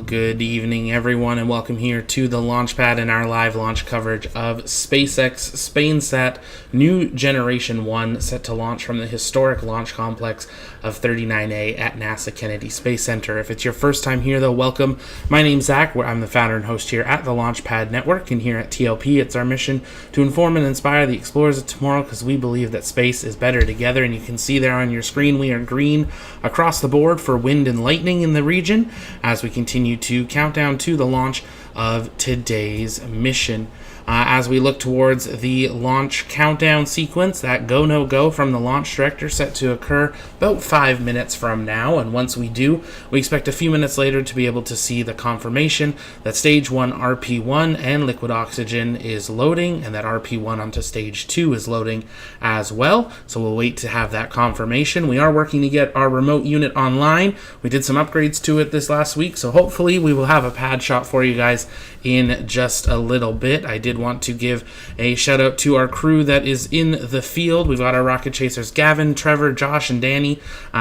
Good evening, everyone, and welcome here to the launch pad and our live launch coverage of SpaceX SpainSat New Generation 1, set to launch from the historic launch complex of 39A at NASA Kennedy Space Center. If it's your first time here, though, welcome. My name's Zach. I'm the founder and host here at the Launchpad Network, and here at TLP, it's our mission to inform and inspire the explorers of tomorrow, because we believe that space is better together. And you can see there on your screen, we are green across the board for wind and lightning in the region as we continue to count down to the launch of today's mission. As we look towards the launch countdown sequence, that go, no go from the launch director, set to occur about 5 minutes from now. And once we do, we expect a few minutes later to be able to see the confirmation that stage 1 RP1 and liquid oxygen is loading, and that RP1 onto stage 2 is loading as well. So we'll wait to have that confirmation. We are working to get our remote unit online. We did some upgrades to it this last week, so hopefully we will have a pad shot for you guys in just a little bit. I did want to give a shout out to our crew that is in the field. We've got our rocket chasers Gavin, Trevor, Josh, and Danny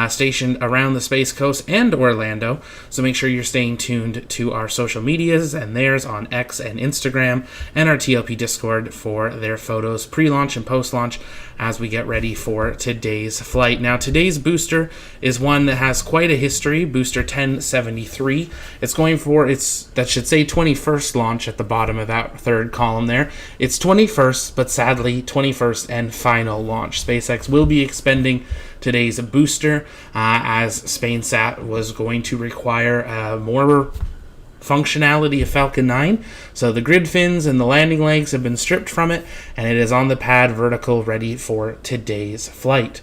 stationed around the Space Coast and Orlando. So make sure you're staying tuned to our social medias and theirs on X and Instagram, and our TLP Discord for their photos pre-launch and post-launch as we get ready for today's flight. Now, today's booster is one that has quite a history, booster 1073. It's going for that should say 21st launch at the bottom of that third column there. It's 21st, but sadly 21st and final launch. SpaceX will be expending today's booster as SpainSat was going to require more functionality of Falcon 9. So the grid fins and the landing legs have been stripped from it, and it is on the pad vertical, ready for today's flight.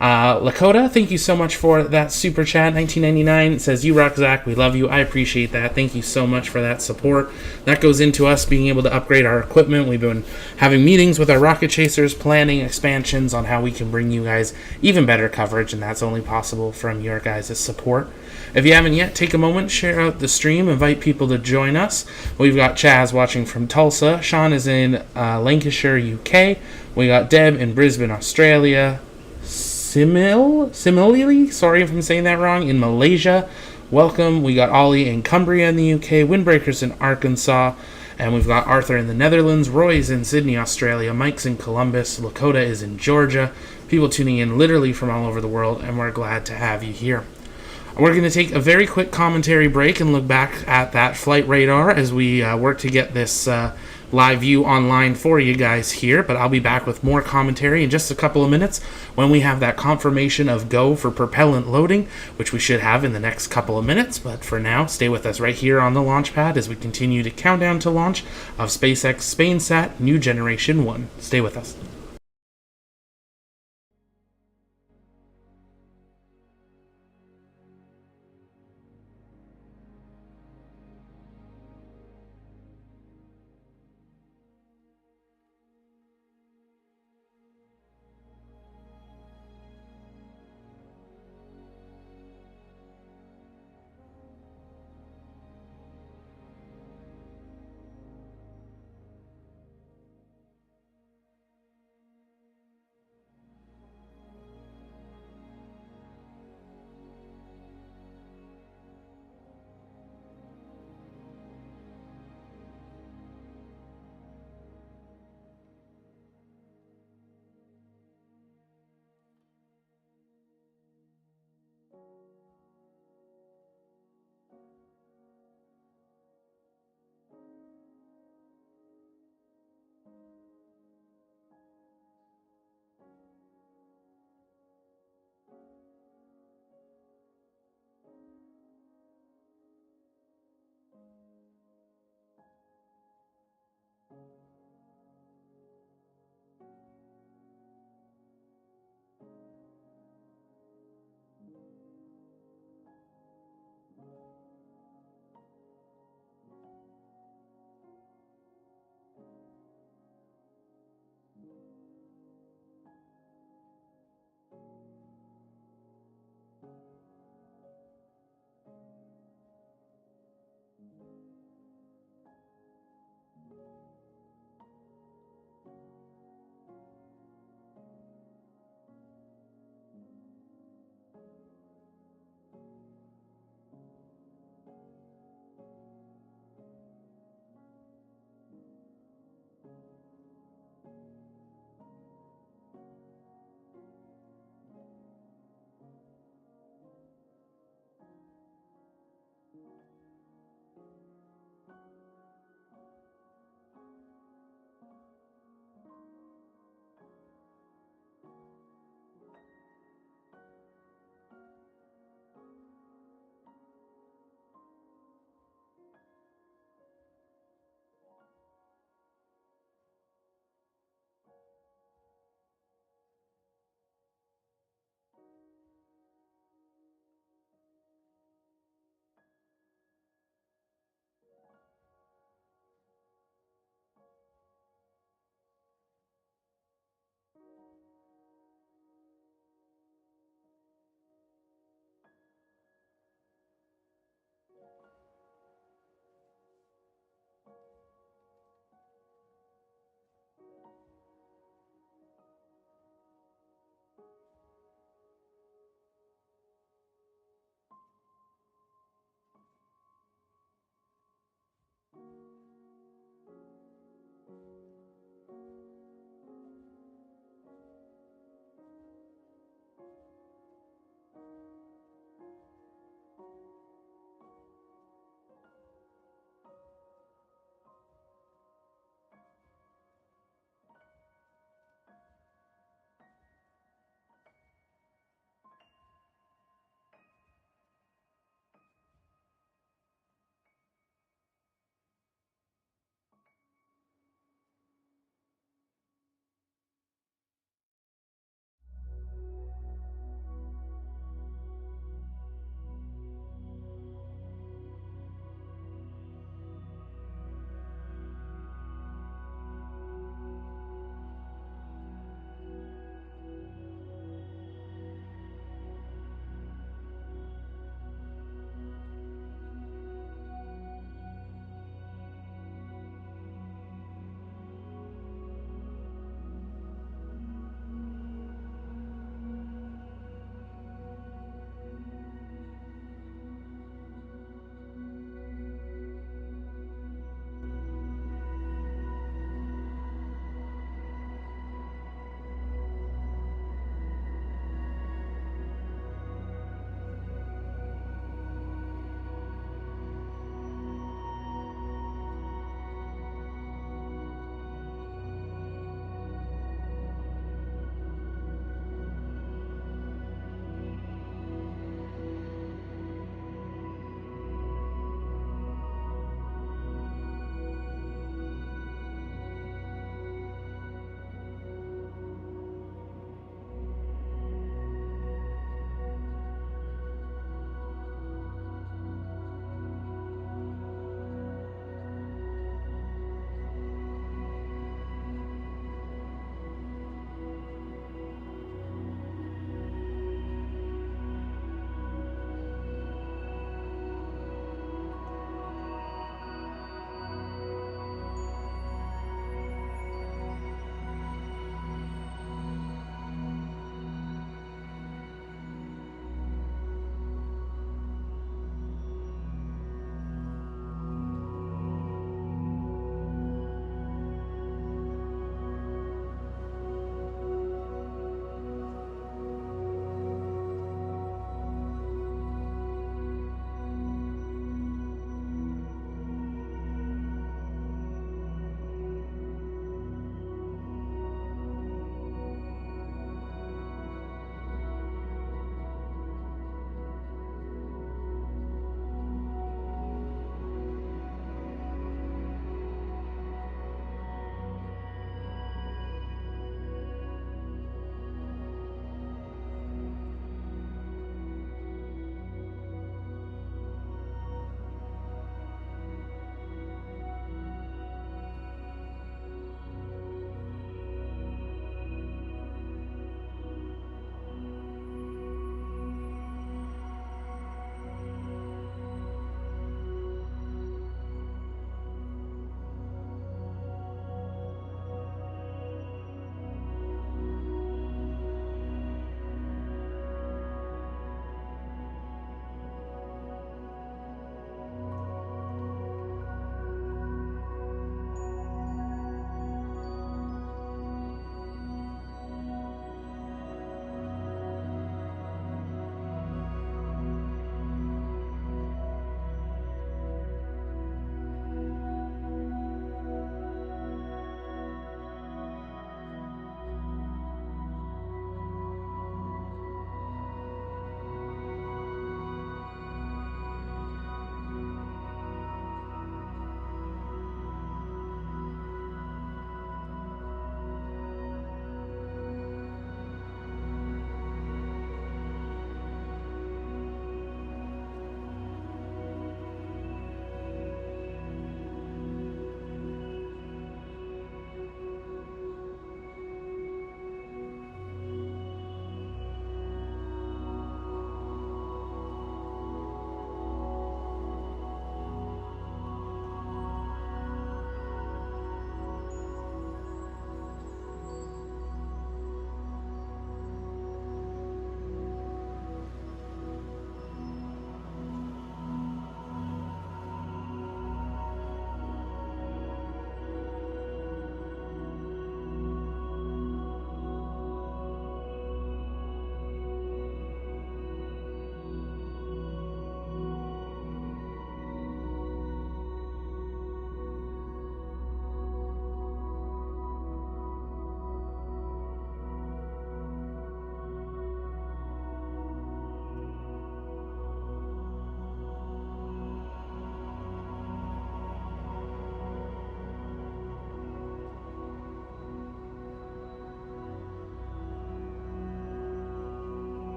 Lakota, thank you so much for that super chat. 1999 it says, "You rock, Zach. We love you." I appreciate that. Thank you so much for that support. That goes into us being able to upgrade our equipment. We've been having meetings with our rocket chasers, planning expansions on how we can bring you guys even better coverage, and that's only possible from your guys' support. If you haven't yet, take a moment, share out the stream, invite people to join us. We've got Chaz watching from Tulsa. Sean is in Lancashire, UK. We got Deb in Brisbane, Australia. Similarly, sorry if I'm saying that wrong, in Malaysia. Welcome. We got Ollie in Cumbria in the UK, Windbreakers in Arkansas, and we've got Arthur in the Netherlands, Roy's in Sydney, Australia, Mike's in Columbus, Lakota is in Georgia. People tuning in literally from all over the world, and we're glad to have you here. We're going to take a very quick commentary break and look back at that flight radar as we work to get this live view online for you guys here, but I'll be back with more commentary in just a couple of minutes when we have that confirmation of go for propellant loading, which we should have in the next couple of minutes. But for now, stay with us right here on the launch pad as we continue to count down to launch of SpaceX SpainSat New Generation 1. Stay with us.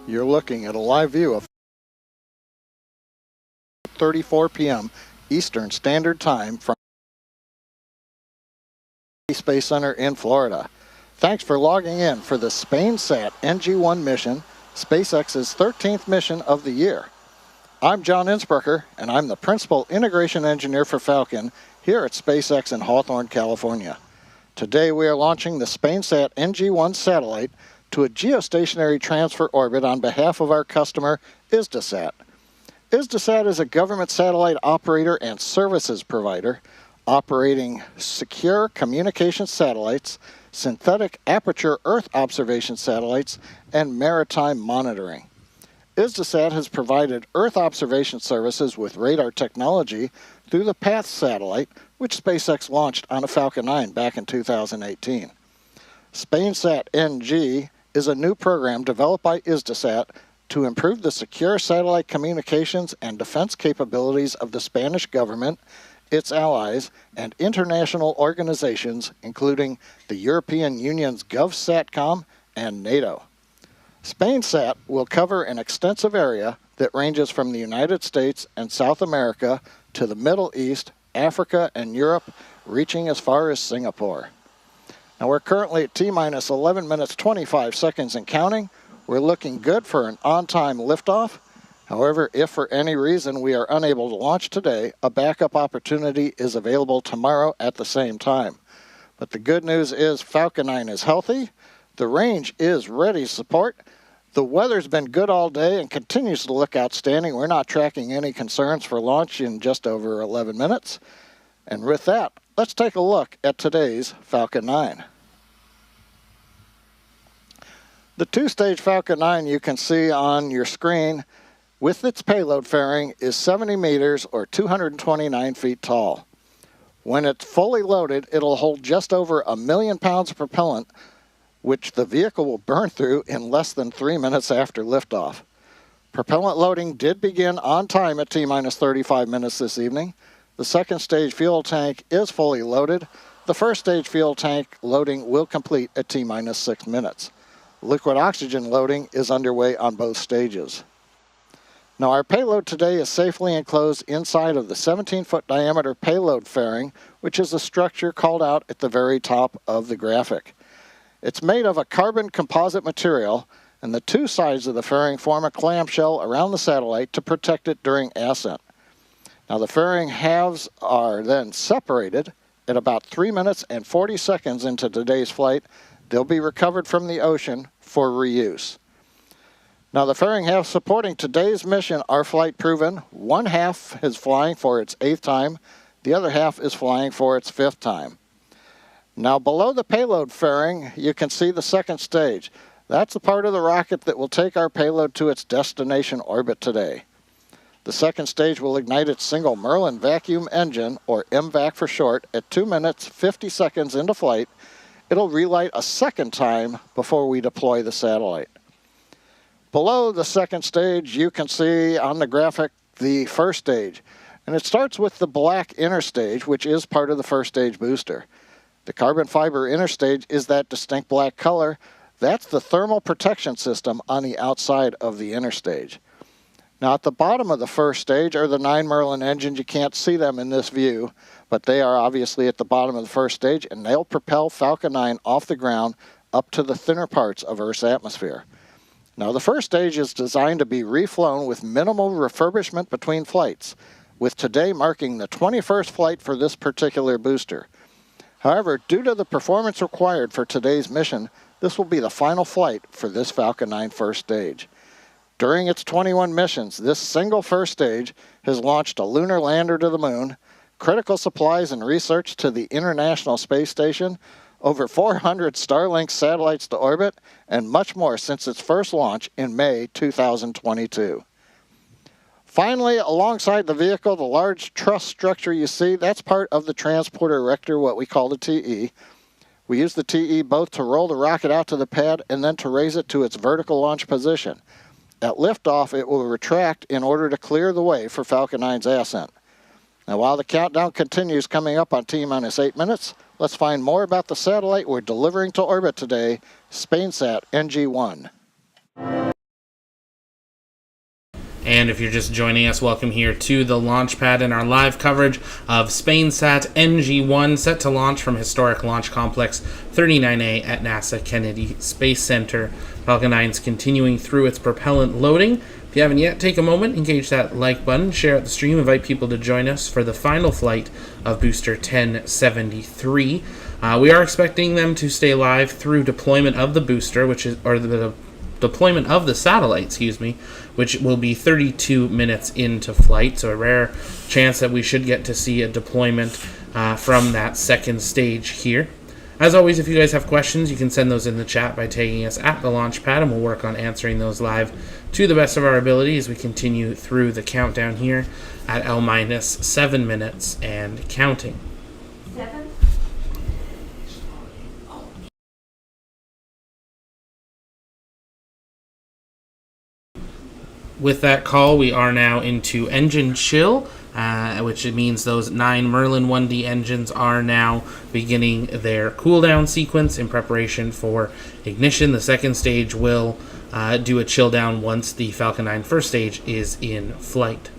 You're looking at a live view of 3:34 p.m. Eastern Standard Time from Space Center in Florida. Thanks for logging in for the SpainSat NG-1 mission, SpaceX's 13th mission of the year. I'm John Innsbrucker, and I'm the Principal Integration Engineer for Falcon here at SpaceX in Hawthorne, California. Today we are launching the SpainSat NG-1 satellite to a geostationary transfer orbit on behalf of our customer, ISDASat. ISDASat is a government satellite operator and services provider operating secure communication satellites, synthetic aperture Earth observation satellites, and maritime monitoring. ISDASat has provided Earth observation services with radar technology through the PATH satellite, which SpaceX launched on a Falcon 9 back in 2018. SpainSat NG is a new program developed by ISDASat to improve the secure satellite communications and defense capabilities of the Spanish government, its allies, and international organizations, including the European Union's GovSatcom and NATO. SpainSat will cover an extensive area that ranges from the United States and South America to the Middle East, Africa, and Europe, reaching as far as Singapore. Now we're currently at T-minus 11 minutes 25 seconds and counting. We're looking good for an on-time liftoff. However, if for any reason we are unable to launch today, a backup opportunity is available tomorrow at the same time. But the good news is Falcon 9 is healthy. The range is ready to support. The weather's been good all day and continues to look outstanding. We're not tracking any concerns for launch in just over 11 minutes. And with that, let's take a look at today's Falcon 9. The two-stage Falcon 9 you can see on your screen with its payload fairing is 70 meters or 229 feet tall. When it's fully loaded, it'll hold just over 1 million pounds of propellant, which the vehicle will burn through in less than 3 minutes after liftoff. Propellant loading did begin on time at T-minus 35 minutes this evening. The second stage fuel tank is fully loaded. The first stage fuel tank loading will complete at T-minus 6 minutes. Liquid oxygen loading is underway on both stages. Now our payload today is safely enclosed inside of the 17-foot diameter payload fairing, which is the structure called out at the very top of the graphic. It's made of a carbon composite material, and the two sides of the fairing form a clamshell around the satellite to protect it during ascent. Now the fairing halves are then separated at about 3 minutes and 40 seconds into today's flight. They'll be recovered from the ocean for reuse. Now the fairing halves supporting today's mission are flight proven. One half is flying for its 8th time. The other half is flying for its 5th time. Now below the payload fairing, you can see the second stage. That's the part of the rocket that will take our payload to its destination orbit today. The second stage will ignite its single Merlin vacuum engine, or MVAC for short, at 2 minutes 50 seconds into flight. It'll relight a second time before we deploy the satellite. Below the second stage, you can see on the graphic the first stage. And it starts with the black inner stage, which is part of the first stage booster. The carbon fiber inner stage is that distinct black color. That's the thermal protection system on the outside of the inner stage. Now at the bottom of the first stage are the 9 Merlin engines. You can't see them in this view, but they are obviously at the bottom of the first stage, and they'll propel Falcon 9 off the ground up to the thinner parts of Earth's atmosphere. Now the first stage is designed to be reflown with minimal refurbishment between flights, with today marking the 21st flight for this particular booster. However, due to the performance required for today's mission, this will be the final flight for this Falcon 9 first stage. During its 21 missions, this single first stage has launched a lunar lander to the moon, critical supplies and research to the International Space Station, over 400 Starlink satellites to orbit, and much more since its first launch in May 2022. Finally, alongside the vehicle, the large truss structure you see, that's part of the transporter erector, what we call the TE. We use the TE both to roll the rocket out to the pad and then to raise it to its vertical launch position. At liftoff, it will retract in order to clear the way for Falcon 9's ascent. Now, while the countdown continues coming up on T-minus 8 minutes, let's find more about the satellite we're delivering to orbit today, SpainSat NG-1. And if you're just joining us, welcome here to the launch pad and our live coverage of SpainSat NG-1, set to launch from historic Launch Complex 39A at NASA Kennedy Space Center. Falcon 9 is continuing through its propellant loading. If you haven't yet, take a moment, engage that like button, share out the stream, invite people to join us for the final flight of Booster 1073. We are expecting them to stay live through deployment of the booster, the deployment of the satellite, which will be 32 minutes into flight. So a rare chance that we should get to see a deployment from that second stage here. As always, if you guys have questions, you can send those in the chat by tagging us at the Launchpad, and we'll work on answering those live to the best of our ability as we continue through the countdown here at L-7 minutes and counting. 7. With that call, we are now into engine chill, which means those 9 Merlin 1D engines are now beginning their cooldown sequence in preparation for ignition. The second stage will do a chill down once the Falcon 9 first stage is in flight.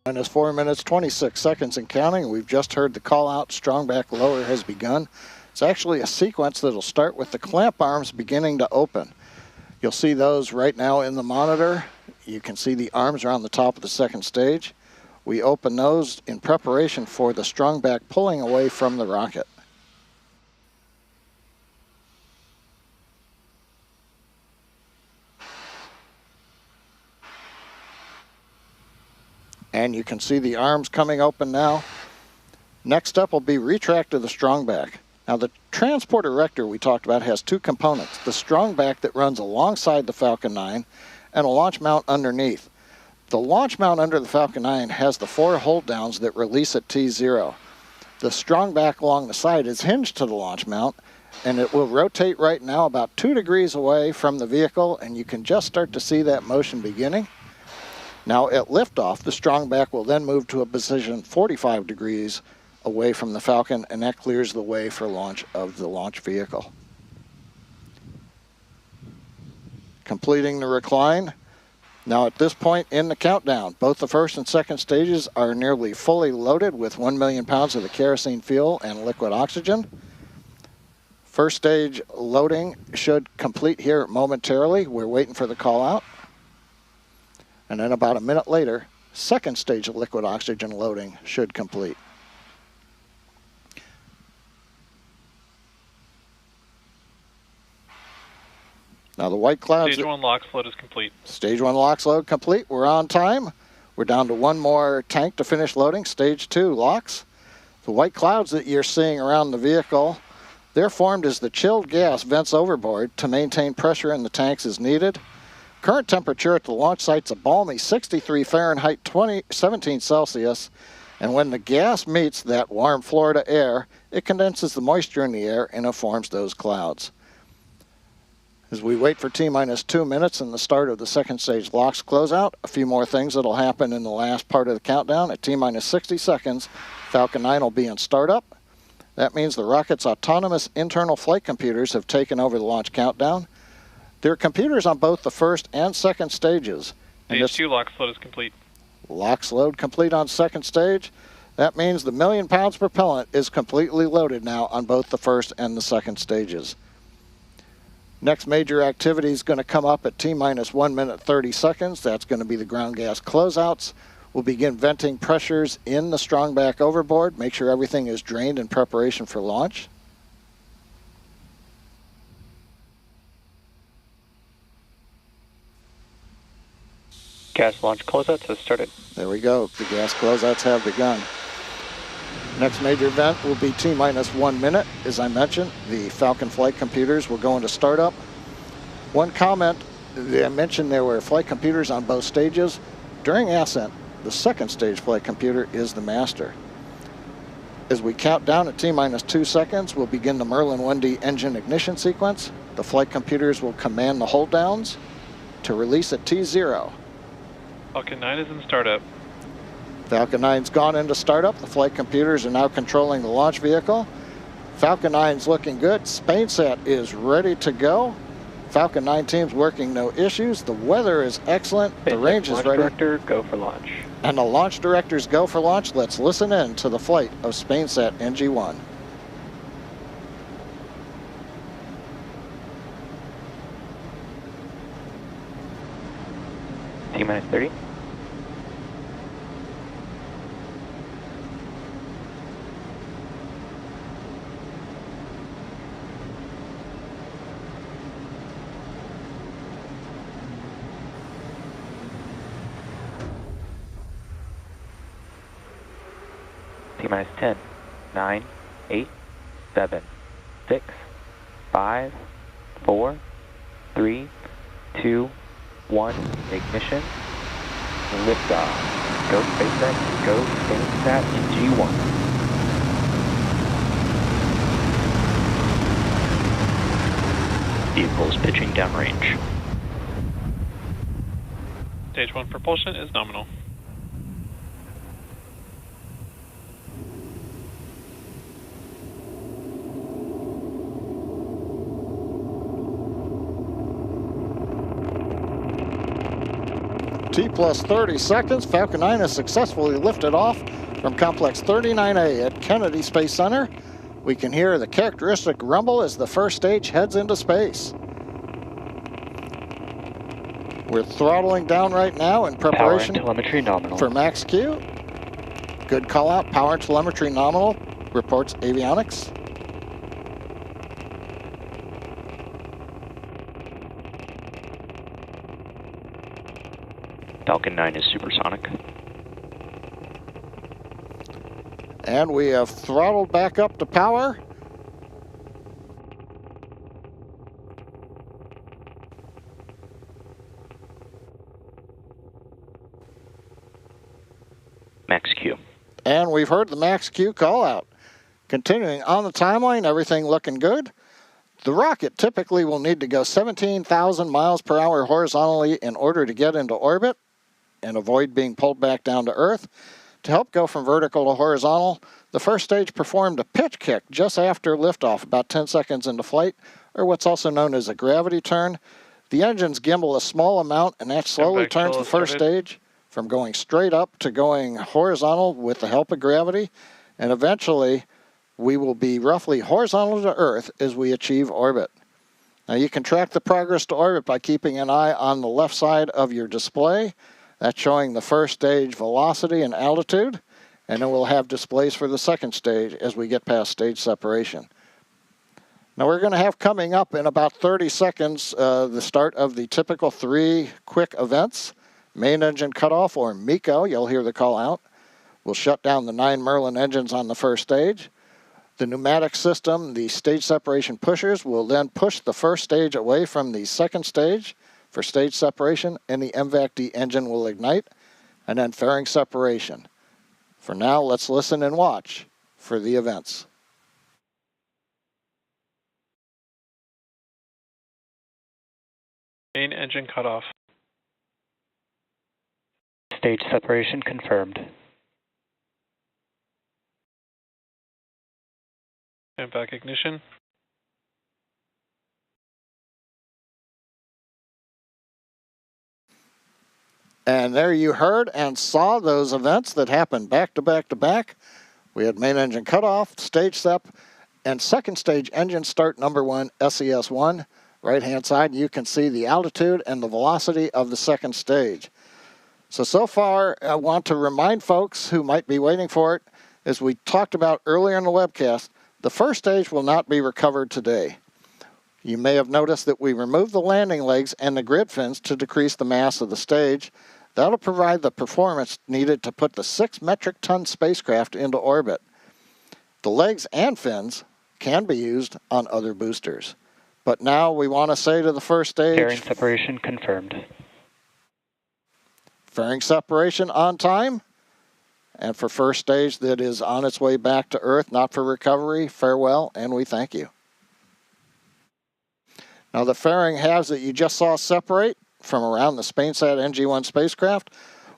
Minus 4 minutes, 26 seconds and counting. We've just heard the call out, strong back lower has begun. It's actually a sequence that'll start with the clamp arms beginning to open. You'll see those right now in the monitor. You can see the arms are on the top of the second stage. We open those in preparation for the strong back pulling away from the rocket. And you can see the arms coming open now. Next up will be retract of the strong back. Now the transport erector we talked about has 2 components, the strong back that runs alongside the Falcon 9 and a launch mount underneath. The launch mount under the Falcon 9 has the 4 hold downs that release at T0. The strong back along the side is hinged to the launch mount, and it will rotate right now about 2 degrees away from the vehicle, and you can just start to see that motion beginning. Now at liftoff, the strong back will then move to a position 45 degrees away from the Falcon, and that clears the way for launch of the launch vehicle. Completing the recline. Now at this point in the countdown, both the first and second stages are nearly fully loaded with 1 million pounds of the kerosene fuel and liquid oxygen. First stage loading should complete here momentarily. We're waiting for the call out. And then about a minute later, second stage of liquid oxygen loading should complete. Now the white clouds... Stage 1 LOX load is complete. Stage 1 LOX load complete. We're on time. We're down to one more tank to finish loading. Stage 2 LOX. The white clouds that you're seeing around the vehicle, they're formed as the chilled gas vents overboard to maintain pressure in the tanks as needed. Current temperature at the launch site's a balmy 63 Fahrenheit, 17 Celsius. And when the gas meets that warm Florida air, it condenses the moisture in the air and it forms those clouds. As we wait for T-minus 2 minutes and the start of the second stage LOX closeout, a few more things that'll happen in the last part of the countdown. At T-minus 60 seconds, Falcon 9 will be in startup. That means the rocket's autonomous internal flight computers have taken over the launch countdown. There are computers on both the first and second stages. Stage 2 LOX load is complete. LOX load complete on second stage. That means the 1,000,000 pounds propellant is completely loaded now on both the first and the second stages. Next major activity is going to come up at T-minus 1 minute 30 seconds. That's going to be the ground gas closeouts. We'll begin venting pressures in the strong back overboard. Make sure everything is drained in preparation for launch. Gas launch closeouts has started. There we go. The gas closeouts have begun. Next major event will be T-minus 1 minute. As I mentioned, the Falcon flight computers will go into startup. One comment, I mentioned there were flight computers on both stages. During Ascent, the second stage flight computer is the master. As we count down at T-minus 2 seconds, we'll begin the Merlin 1D engine ignition sequence. The flight computers will command the hold downs to release at T0. Falcon 9 is in startup. Falcon 9's gone into startup. The flight computers are now controlling the launch vehicle. Falcon 9's looking good. SpainSat is ready to go. Falcon 9 team's working no issues. The weather is excellent. The range is ready. Launch director, go for launch. And the launch directors go for launch. Let's listen in to the flight of SpainSat NG-1. T-minus 30. T-minus 10, 9, 8, 7, 6, 5, 4, 3, 2, 1, ignition, liftoff. Go SpaceX, go SpainSat NG-1. Vehicles pitching downrange. Stage 1 propulsion is nominal. T-plus 30 seconds, Falcon 9 has successfully lifted off from Complex 39A at Kennedy Space Center. We can hear the characteristic rumble as the first stage heads into space. We're throttling down right now in preparation Power and telemetry nominal. for max Q. Good call out, power and telemetry nominal, reports avionics. Falcon 9 is supersonic. And we have throttled back up to power. Max Q. And we've heard the max Q call out. Continuing on the timeline, everything looking good. The rocket typically will need to go 17,000 miles per hour horizontally in order to get into orbit and avoid being pulled back down to Earth. To help go from vertical to horizontal, the first stage performed a pitch kick just after liftoff, about 10 seconds into flight, or what's also known as a gravity turn. The engines gimbal a small amount, and that slowly turns the first stage from going straight up to going horizontal with the help of gravity, and eventually we will be roughly horizontal to Earth as we achieve orbit. Now you can track the progress to orbit by keeping an eye on the left side of your display. That's showing the first stage velocity and altitude, and then we'll have displays for the second stage as we get past stage separation. Now we're going to have coming up in about 30 seconds the start of the typical 3 quick events. Main engine cutoff, or MECO, you'll hear the call out. We'll shut down the 9 Merlin engines on the first stage. The pneumatic system, the stage separation pushers, will then push the first stage away from the second stage for stage separation, and the MVAC-D engine will ignite, and then fairing separation. For now, let's listen and watch for the events. Main engine cutoff. Stage separation confirmed. MVAC ignition. And there you heard and saw those events that happened back to back to back. We had main engine cutoff, stage sep, and second stage engine start number 1, SES-1. Right-hand side, you can see the altitude and the velocity of the second stage. So far, I want to remind folks who might be waiting for it, as we talked about earlier in the webcast, the first stage will not be recovered today. You may have noticed that we removed the landing legs and the grid fins to decrease the mass of the stage. That'll provide the performance needed to put the 6 metric ton spacecraft into orbit. The legs and fins can be used on other boosters. But now we want to say to the first stage, Fairing separation confirmed. fairing separation on time. And for first stage that is on its way back to Earth, not for recovery, farewell, and we thank you. Now the fairing halves that you just saw separate from around the SpainSat NG-1 spacecraft,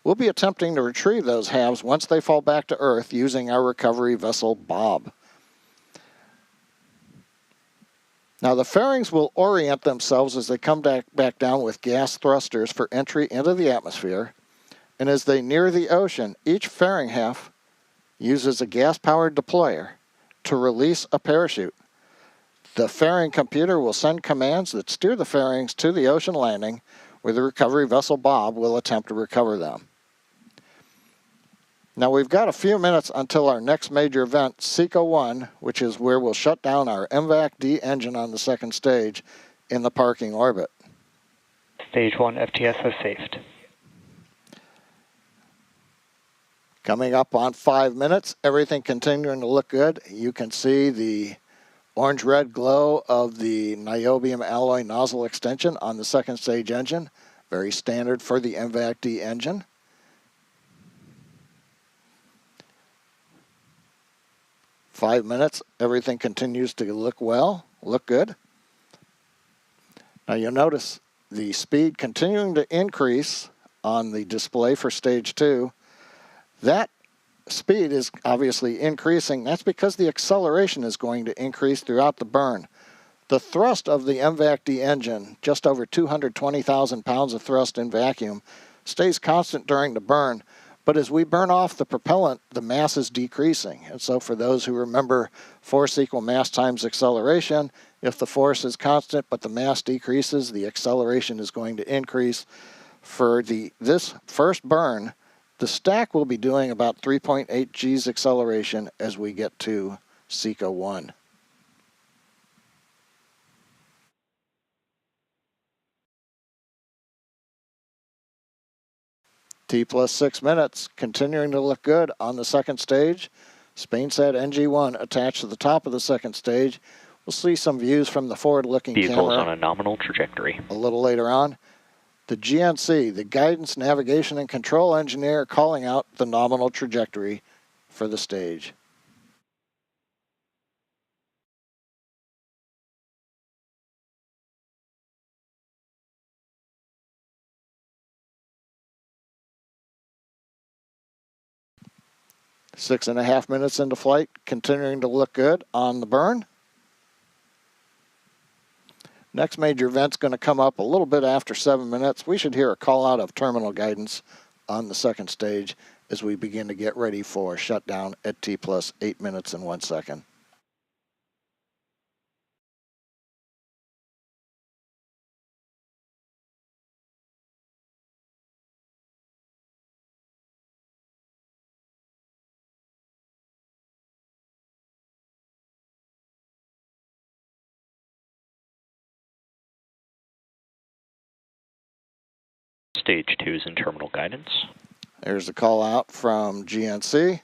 we'll be attempting to retrieve those halves once they fall back to Earth using our recovery vessel Bob. Now the fairings will orient themselves as they come back down with gas thrusters for entry into the atmosphere, and as they near the ocean, each fairing half uses a gas-powered deployer to release a parachute. The fairing computer will send commands that steer the fairings to the ocean landing, where the recovery vessel Bob will attempt to recover them. Now we've got a few minutes until our next major event, SECO-1, which is where we'll shut down our MVAC-D engine on the second stage in the parking orbit. Stage 1 FTS has safed. Coming up on 5 minutes, everything continuing to look good. You can see the orange-red glow of the niobium alloy nozzle extension on the second stage engine. Very standard for the MVAC-D engine. 5 minutes, everything continues to look good. Now you'll notice the speed continuing to increase on the display for stage 2. That speed is obviously increasing. That's because the acceleration is going to increase throughout the burn. The thrust of the MVAC-D engine, just over 220,000 pounds of thrust in vacuum, stays constant during the burn. But as we burn off the propellant, the mass is decreasing. And so for those who remember force equal mass times acceleration, if the force is constant but the mass decreases, the acceleration is going to increase. For this first burn, the stack will be doing about 3.8 G's acceleration as we get to SECO-1. T plus 6 minutes, continuing to look good on the second stage. SpainSat NG-1 attached to the top of the second stage. We'll see some views from the forward-looking camera. Vehicles on a nominal trajectory. A little later on. The GNC, the Guidance, Navigation, and Control Engineer, calling out the nominal trajectory for the stage. Six and a half minutes into flight, continuing to look good on the burn. Next major event's going to come up a little bit after 7 minutes. We should hear a call out of terminal guidance on the second stage as we begin to get ready for shutdown at T plus 8 minutes and 1 second. Stage 2 is in terminal guidance. There's the call out from GNC.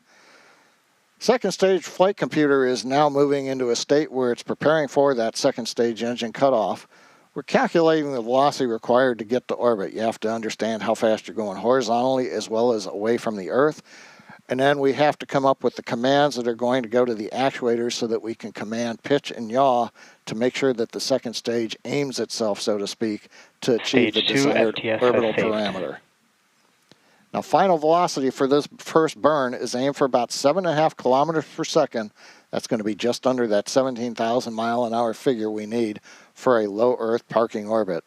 Second stage flight computer is now moving into a state where it's preparing for that second stage engine cutoff. We're calculating the velocity required to get to orbit. You have to understand how fast you're going horizontally as well as away from the Earth. And then we have to come up with the commands that are going to go to the actuators so that we can command pitch and yaw to make sure that the second stage aims itself, so to speak, to achieve the desired orbital parameter. Now, final velocity for this first burn is aimed for about 7.5 kilometers per second. That's going to be just under that 17,000 mile an hour figure we need for a low Earth parking orbit.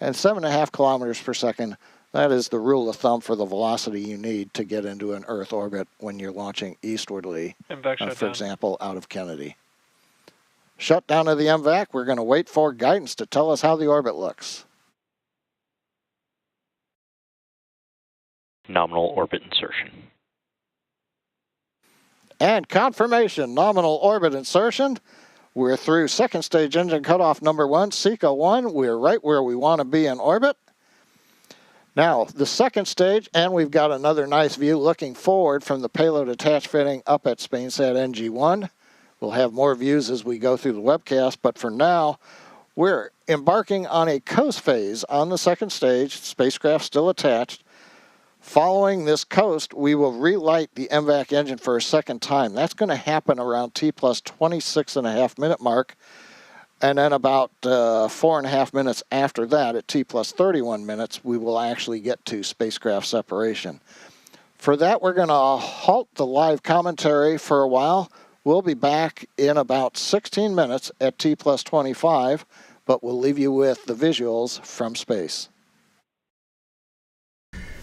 And 7.5 kilometers per second, that is the rule of thumb for the velocity you need to get into an Earth orbit when you're launching eastwardly, for example, out of Kennedy. Shutdown of the MVAC, we're going to wait for guidance to tell us how the orbit looks. Nominal orbit insertion. And confirmation, nominal orbit insertion. We're through second stage engine cutoff number 1, SECA 1. We're right where we want to be in orbit. Now, the second stage, and we've got another nice view looking forward from the payload attached fitting up at SpainSat NG1. We'll have more views as we go through the webcast, but for now, we're embarking on a coast phase on the second stage, spacecraft still attached. Following this coast, we will relight the MVAC engine for a second time. That's going to happen around T plus 26.5 minute mark. And then about 4.5 minutes after that, at T plus 31 minutes, we will actually get to spacecraft separation. For that, we're going to halt the live commentary for a while. We'll be back in about 16 minutes at T plus 25, but we'll leave you with the visuals from space.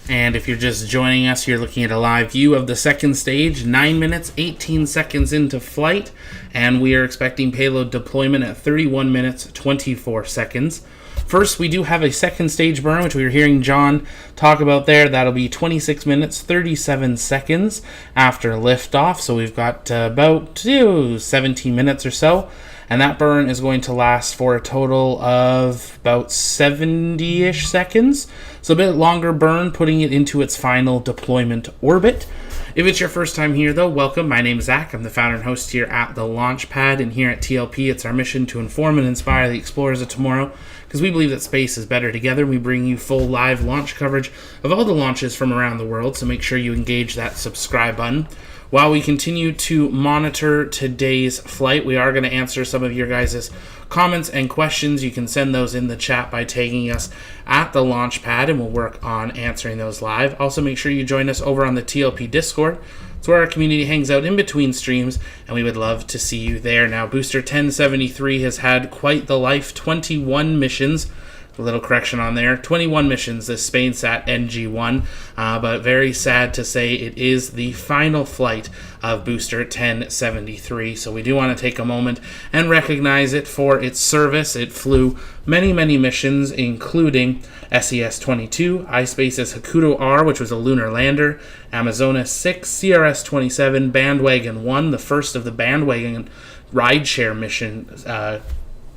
And if you're just joining us, you're looking at a live view of the second stage, 9 minutes, 18 seconds into flight, and we are expecting payload deployment at 31 minutes, 24 seconds. First, we do have a second stage burn, which we were hearing John talk about there. That'll be 26 minutes, 37 seconds after liftoff, so we've got about 17 minutes or so. And that burn is going to last for a total of about 70-ish seconds. So a bit longer burn, putting it into its final deployment orbit. If it's your first time here, though, welcome. My name is Zach. I'm the founder and host here at the Launch Pad. And here at TLP, it's our mission to inform and inspire the explorers of tomorrow, because we believe that space is better together. We bring you full live launch coverage of all the launches from around the world, so make sure you engage that subscribe button. While we continue to monitor today's flight, we are going to answer some of your guys' comments and questions. You can send those in the chat by tagging us at the launch pad, and we'll work on answering those live. Also, make sure you join us over on the TLP Discord. It's where our community hangs out in between streams, and we would love to see you there. Now, Booster 1073 has had quite the life, 21 missions. A little correction on there. 21 missions, this SpainSat NG-1, but very sad to say it is the final flight of Booster 1073. So we do want to take a moment and recognize it for its service. It flew many, many missions, including SES-22, iSpace's Hakuto R, which was a lunar lander, Amazonas 6, CRS-27, Bandwagon 1, the first of the Bandwagon rideshare mission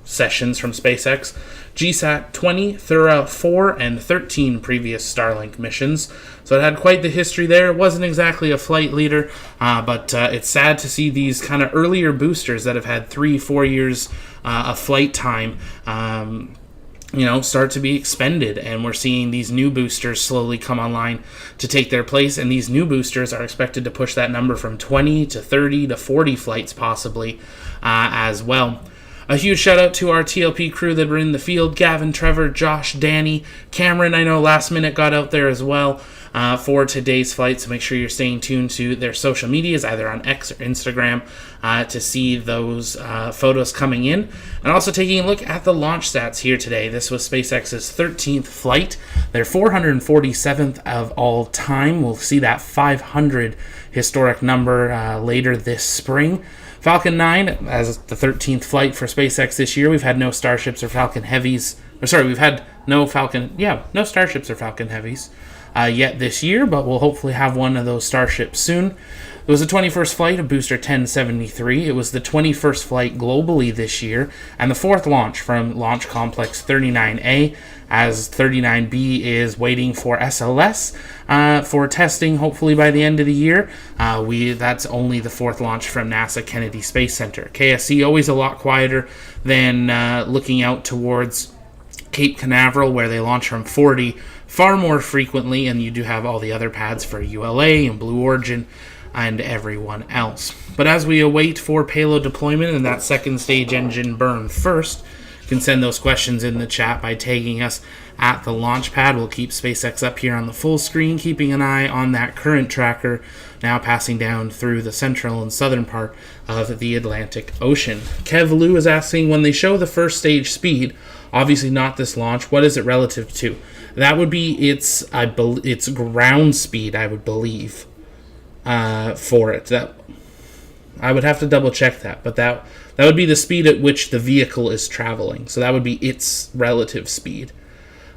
sessions from SpaceX, GSAT 20, Thura 4, and 13 previous Starlink missions. So it had quite the history there. It wasn't exactly a flight leader, but it's sad to see these kind of earlier boosters that have had 3-4 years of flight time start to be expended, and we're seeing these new boosters slowly come online to take their place, and these new boosters are expected to push that number from 20 to 30 to 40 flights possibly as well. A huge shout out to our TLP crew that were in the field: Gavin, Trevor, Josh, Danny, Cameron. I know last minute got out there as well for today's flight, so make sure you're staying tuned to their social medias, either on X or Instagram, to see those photos coming in. And also taking a look at the launch stats here today. This was SpaceX's 13th flight, their 447th of all time. We'll see that 500 historic number later this spring. Falcon 9, as the 13th flight for SpaceX this year. We've had no Starships or Falcon Heavies. We've had no Starships or Falcon Heavies. yet this year, but we'll hopefully have one of those starships soon. It was the 21st flight of Booster 1073. It was the 21st flight globally this year, and the 4th launch from Launch Complex 39A, as 39B is waiting for SLS for testing, hopefully by the end of the year. That's only the 4th launch from NASA Kennedy Space Center. KSC always a lot quieter than looking out towards Cape Canaveral, where they launch from 40 far more frequently, and you do have all the other pads for ULA and Blue Origin and everyone else. But as we await for payload deployment and that second stage engine burn first, you can send those questions in the chat by tagging us at the launch pad. We'll keep SpaceX up here on the full screen, keeping an eye on that current tracker now passing down through the central and southern part of the Atlantic Ocean. Kev Lou is asking, when they show the first stage speed, obviously not this launch, what is it relative to? That would be its ground speed, I would believe. For it. That I would have to double check that, but that would be the speed at which the vehicle is traveling. So that would be its relative speed.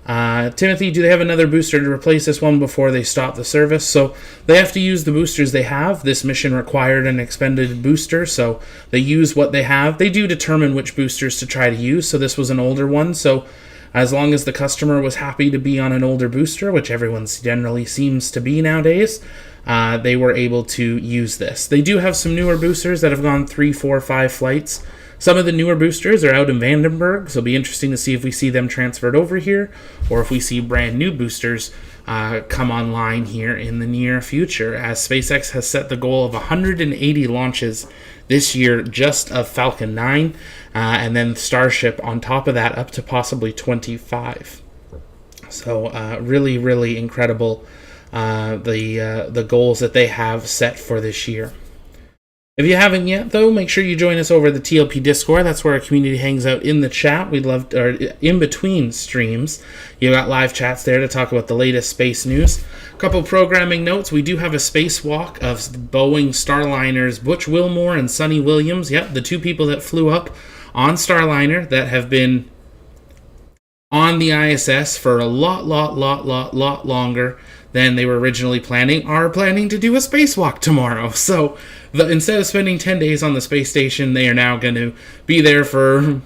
Timothy, do they have another booster to replace this one before they stop the service? So they have to use the boosters they have. This mission required an expended booster, so they use what they have. They do determine which boosters to try to use, so this was an older one. So as long as the customer was happy to be on an older booster, which everyone generally seems to be nowadays, they were able to use this. They do have some newer boosters that have gone 3, 4, 5 flights. Some of the newer boosters are out in Vandenberg, so it'll be interesting to see if we see them transferred over here, or if we see brand new boosters come online here in the near future, as SpaceX has set the goal of 180 launches this year just of Falcon 9, and then Starship on top of that up to possibly 25. So really, really incredible the goals that they have set for this year. If you haven't yet, though, make sure you join us over the TLP Discord. That's where our community hangs out in the chat. We'd love to, or in between streams. You got live chats there to talk about the latest space news. A couple programming notes. We do have a spacewalk of Boeing Starliners Butch Wilmore and Sonny Williams. Yep, the two people that flew up on Starliner that have been on the ISS for a lot longer than they were originally planning, are planning to do a spacewalk tomorrow. So instead of spending 10 days on the space station, they are now going to be there for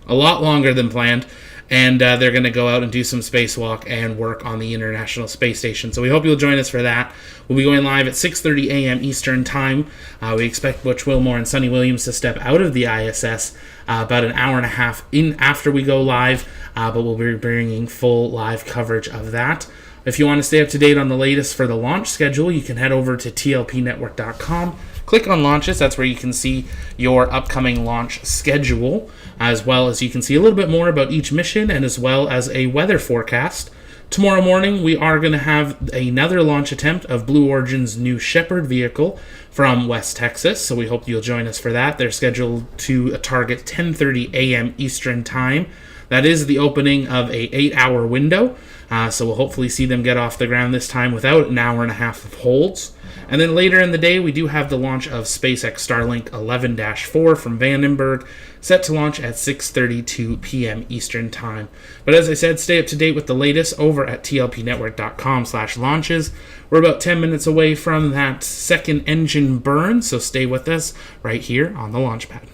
a lot longer than planned, and they're going to go out and do some spacewalk and work on the International Space Station. So we hope you'll join us for that. We'll be going live at 6:30 a.m. Eastern Time. We expect Butch Wilmore and Sonny Williams to step out of the ISS about an hour and a half in after we go live, but we'll be bringing full live coverage of that. If you want to stay up to date on the latest for the launch schedule, you can head over to tlpnetwork.com. Click on launches. That's where you can see your upcoming launch schedule, as well as you can see a little bit more about each mission and as well as a weather forecast. Tomorrow morning, we are going to have another launch attempt of Blue Origin's new Shepard vehicle from West Texas, so we hope you'll join us for that. They're scheduled to target 10:30 a.m. Eastern Time. That is the opening of a 8-hour window, so we'll hopefully see them get off the ground this time without an hour and a half of holds. And then later in the day, we do have the launch of SpaceX Starlink 11-4 from Vandenberg, set to launch at 6:32 p.m. Eastern Time. But as I said, stay up to date with the latest over at tlpnetwork.com/launches. We're about 10 minutes away from that second engine burn, so stay with us right here on the launch pad.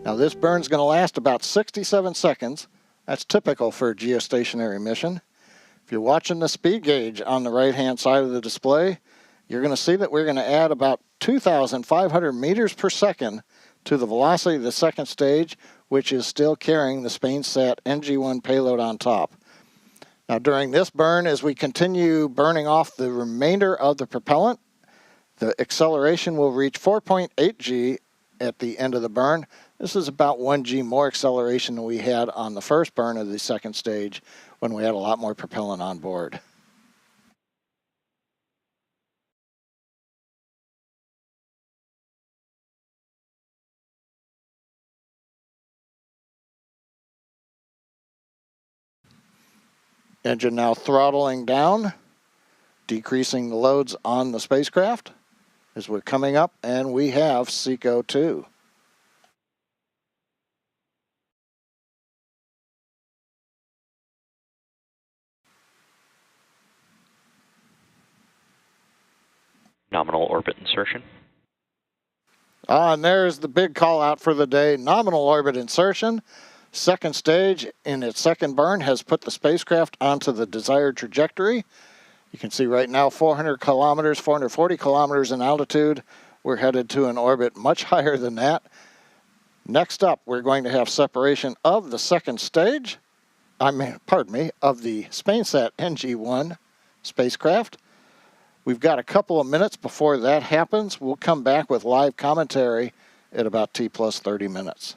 Now this burn's going to last about 67 seconds. That's typical for a geostationary mission. If you're watching the speed gauge on the right-hand side of the display, you're going to see that we're going to add about 2,500 meters per second to the velocity of the second stage, which is still carrying the SpainSat NG-1 payload on top. Now during this burn, as we continue burning off the remainder of the propellant, the acceleration will reach 4.8 G at the end of the burn. This is about 1 G more acceleration than we had on the first burn of the second stage when we had a lot more propellant on board. Engine now throttling down, decreasing the loads on the spacecraft as we're coming up, and we have SECO 2. Nominal orbit insertion. And there's the big call out for the day, nominal orbit insertion. Second stage in its second burn has put the spacecraft onto the desired trajectory. You can see right now 400 kilometers, 440 kilometers in altitude. We're headed to an orbit much higher than that. Next up, we're going to have separation of the second stage, of the SpainSat NG-1 spacecraft. We've got a couple of minutes before that happens. We'll come back with live commentary at about T plus 30 minutes.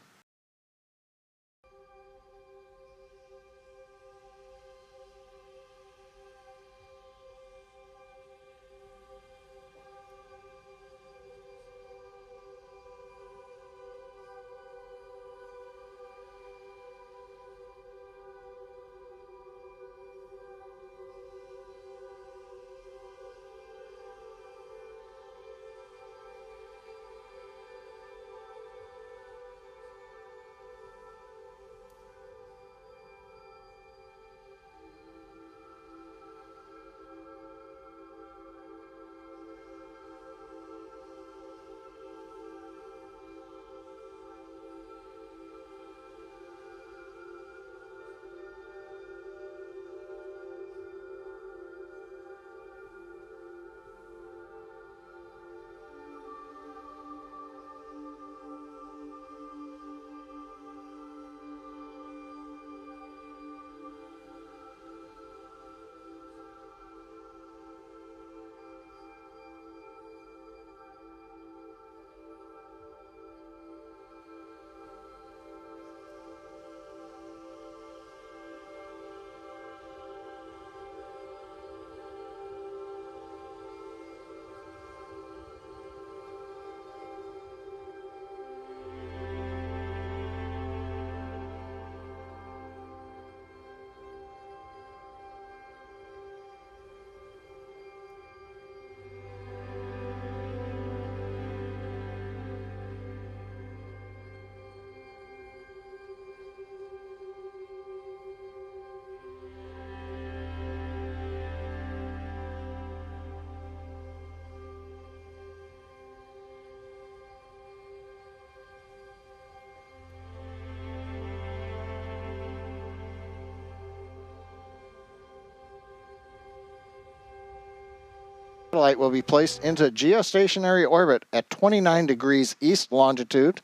Satellite will be placed into geostationary orbit at 29 degrees east longitude.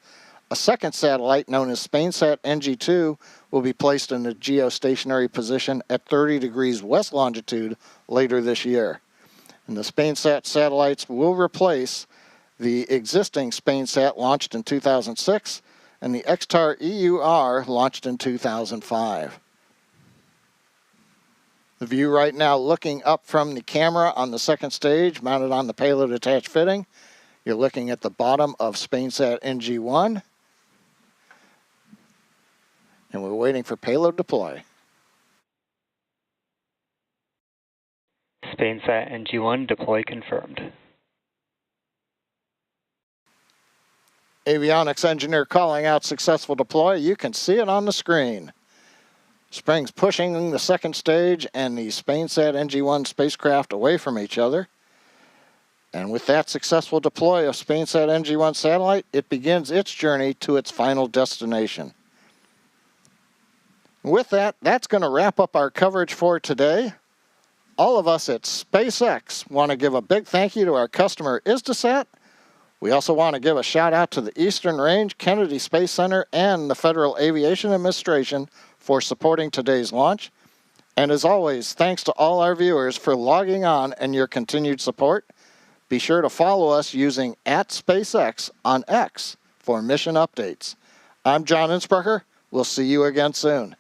A second satellite, known as SpainSat NG-2, will be placed in the geostationary position at 30 degrees west longitude later this year. And the SpainSat satellites will replace the existing SpainSat launched in 2006 and the XTAR EUR launched in 2005. The view right now looking up from the camera on the second stage mounted on the payload attached fitting. You're looking at the bottom of SpainSat NG-1. And we're waiting for payload deploy. SpainSat NG-1 deploy confirmed. Avionics engineer calling out successful deploy. You can see it on the screen. Springs pushing the second stage and the SpainSat NG-1 spacecraft away from each other. And with that successful deploy of SpainSat NG-1 satellite, it begins its journey to its final destination. With that, that's going to wrap up our coverage for today. All of us at SpaceX want to give a big thank you to our customer ISDASat. We also want to give a shout out to the Eastern Range, Kennedy Space Center, and the Federal Aviation Administration for supporting today's launch. And as always, thanks to all our viewers for logging on and your continued support. Be sure to follow us using @SpaceX on X for mission updates. I'm John Innsbrucker. We'll see you again soon.